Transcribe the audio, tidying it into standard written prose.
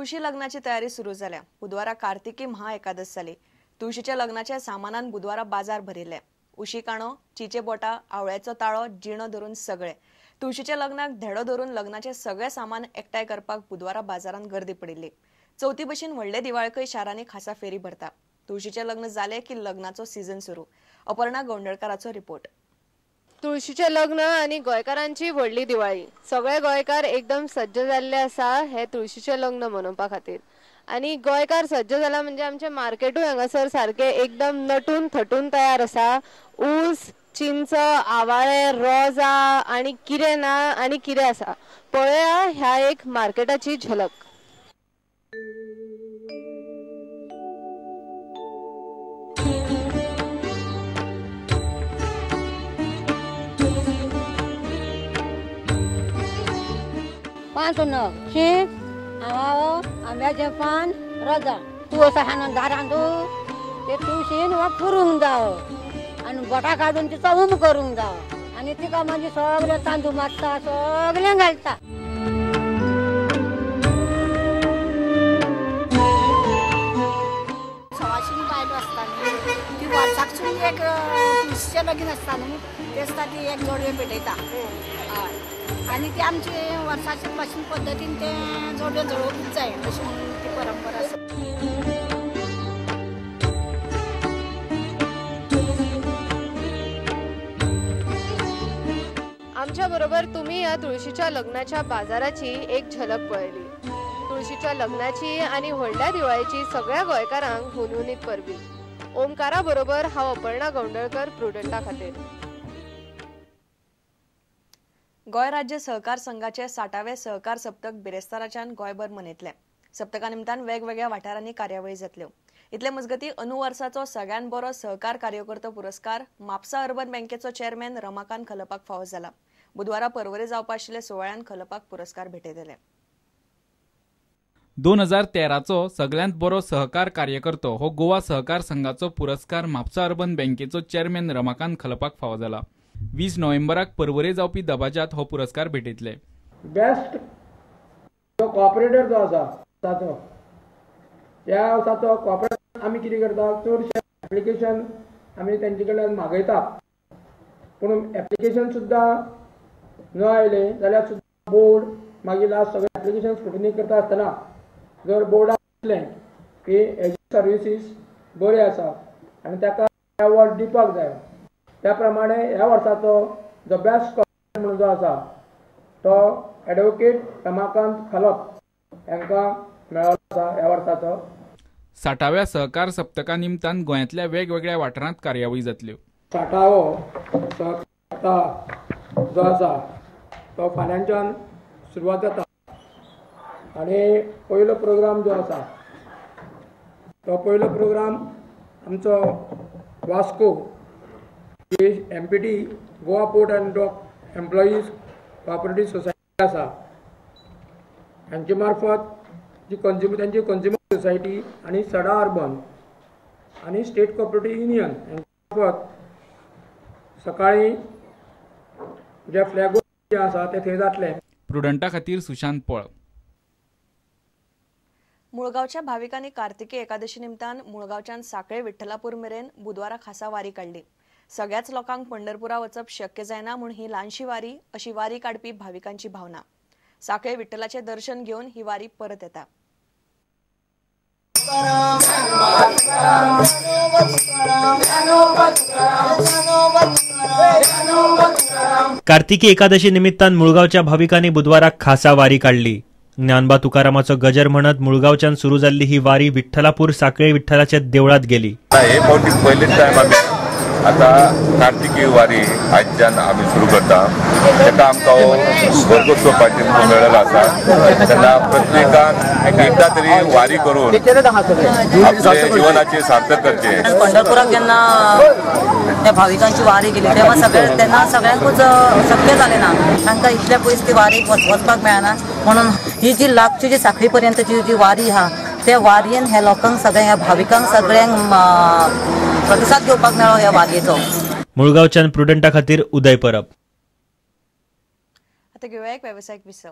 तुळशी लग्नाची तयारी सुरू झाल्या। बुधवारा कार्तिकी महा एकादश जाली। तुळशीच्या लग्नाच्या सामानान बुधवारा बाजार भरिल्ले। उशी काणो, चिचे बोटा, आवळ्याचो ताळो, जिणो धरून सगळे। तुळशीच्या लग्नाक धेडो धरून लग्नाचे सगळे सामान एकठांय करपाक बुधवारा बाजारात गर्दी पडिल्ली। चौथी भशेन व्हडले दिवाळकय शारांनी खासा फेरी भरता। तुळशीचे लग्न जाले की लग्नाचो सीझन सुरू। अपर्णा गोंडळकराचो रिपोर्ट। तुळशीचे लग्न आणि गोंयकारांची व्हडली दिवाळी। सगळे गोंयकार एकदम सज्ज जाल्ले आसा हे तुळशीचे लग्न मनोवपा खातीर। आणि गोंयकार सज्ज जाला म्हणजे आमचे मार्केटूय हांगासर सारखे एकदम नटून थटून तयार आसा। ऊस, चिंच, आवाळे, रोजा आणि किरे ना आणि किरे आसा पळया ह्या एक मार्केटाची झलक। पान नग शीत आवाळो आंब्याचे पान रोजा तुळस हाणून दारांतू ते तुळशीन वा पुरूंक जावो आणि बोटा काढून तिचा उम करूंक जावो आणि तिका म्हणजे सगळे तांदूळ मारता सगळे घालता। सवाशिनी बायलो आसता न्ही ती वर्साकसून एक तुळशीचें लगीन आसता न्ही ते दिसा ती एक जोडवे पेटयता। हय आणि ती आमची वर्साच्या भाशेन पद्दतीन ते जोडवे जळोवूंक जाय अशी ती परंपरा आसा। आमच्या बरोबर तुम्ही या तुळशीच्या लग्नाच्या बाजाराची एक झलक पळयली। तुळशीच्या लग्नाची आणि व्हडल्या दिवाळीची सगळ्या गोंयकारांक हुनहुनीत परबी। ओमकारा बरोबर हांव अपर्णा गोंडळकर, प्रुडंटा खातीर। गोय राज्य सहकार संघाचे 60वे सहकार सप्तक बिरेस्ताराच्यान गोयभर मनयतले। सप्तका निमतान वेगवेगळ्या वाठारांनी कार्यावळी जातल्यो। इतले मजगती अंदू वर्साचो सगळ्यात बरो सहकार कार्यकर्तो पुरस्कार म्हापसा अर्बन बँकेचो चेअरमॅन रमाकांत खलपाक फावो जाला। बुधवारा परवरे जावपा आशिल्ले सुवाळ्यान खलपाक पुरस्कार भेटयतले। 2013चो सगळ्यांत बरो सहकार कार्यकर्तो हो गोवा सहकार संघाचो पुरस्कार म्हापसा अर्बन बँकेचो चेअरमॅन रमाकांत खलपाक फावो जाला। 20 नोव्हेंबराक परवरे जावपी दबाज्यात हो पुरस्कार भेटयतले। बेस्ट जो कॉपरेटर जो आसा ताचो ह्या वर्साचो कॉपरेटर आमी कितें करता चडशे एप्लिकेशन आमी तेंचे कडल्यान मागयता पूण एप्लिकेशन सुद्दां न आयले जाल्यार सुद्दां बोर्ड मागीर लास्ट सगळे एप्लिकेशन स्क्रुटिनी करता आसतना जर बोर्डाक दिसलें की हेजी सर्विसीस बरी आसा आनी ताका अवॉर्ड दिवपाक जाय त्या प्रमाणे ह्या वर्साचो जो बेस्ट कॉपरेटर म्हणून जो आसा तो एडवोकेट रमाकांत खलप हांकां मेळ्ळो आसा ह्या वर्साचो। 60व्या सहकार सप्तका निमतान गोंयांतल्या वेगवेगळ्या वाठारांत कार्यावळी जातल्यो। 60वो सहकार जो आसा तो फाल्यांच्यान सुरवात जाता आनी पयलो प्रोग्राम जो आसा तो पयलो प्रोग्राम आमचो Vasco MPT Goa port and dock employees cooperative society आसा हांचे मार्फत जी त्यांची कंज्युमर सोसायटी आणि सडा अर्बन आणि स्टेट कोऑपरेटिव्ह युनियन हांचे मार्फत सकाळी जे फ्लॅग जे आसा ते थंय जातले। प्रुडंटा खातीर सुशांत पळ। मुळगावच्या भाविकांनी कार्तिकी एकादशी निमतान मुळगावच्यान साखळे विठ्ठलापूर मेरेन बुधवारा खासा वारी काढली। सगळ्याच लोकांक पंढरपुरा वचप शक्य जायना म्हूण ही ल्हानशी वारी अशी वारी काढपी भाविकांची भावना। साखळे विठ्ठलाचे दर्शन घेऊन ही वारी परत येता। कार्तिकी एकादशी निमित्तान मुळगावच्या भाविकांनी बुधवारा खासा वारी काढली। ज्ञानबा तुकारामाचो गजर म्हणत मुळगावच्यान सुरू जाल्ली ही वारी विठ्ठलापूर साखळे विठ्ठलाच्या देवळात गेली। आता कार्तिकी वारी आयच्यान आमी सुरू करता तेका आमकां भरपूर पार्टीन मेळ्ळेलो आसा तेन्ना प्रत्येकान एकदा तरी वारी करून आपले जीवनाचे सार्थक करचे। पंढरपुराक जेन्ना त्या भाविकांची वारी गेली तेव्हा तेन्ना सगळ्यांकूच शक्य जालें ना तांकां इतल्या पयस ती वारीक वचपाक मेळना म्हणून ही जी लागची जी साखळी पर्यंतची जी वारी आहा त्या वारयेन ह्या लोकांक सगळ्यांक ह्या भाविकांक सगळ्यांक प्रतिसाद घेवपाक मेळ्ळो ह्या वारयेचो। मुळगावच्यान प्रुडंटा खातीर उदय परब। आता घेऊया एक व्यावसायिक विसव।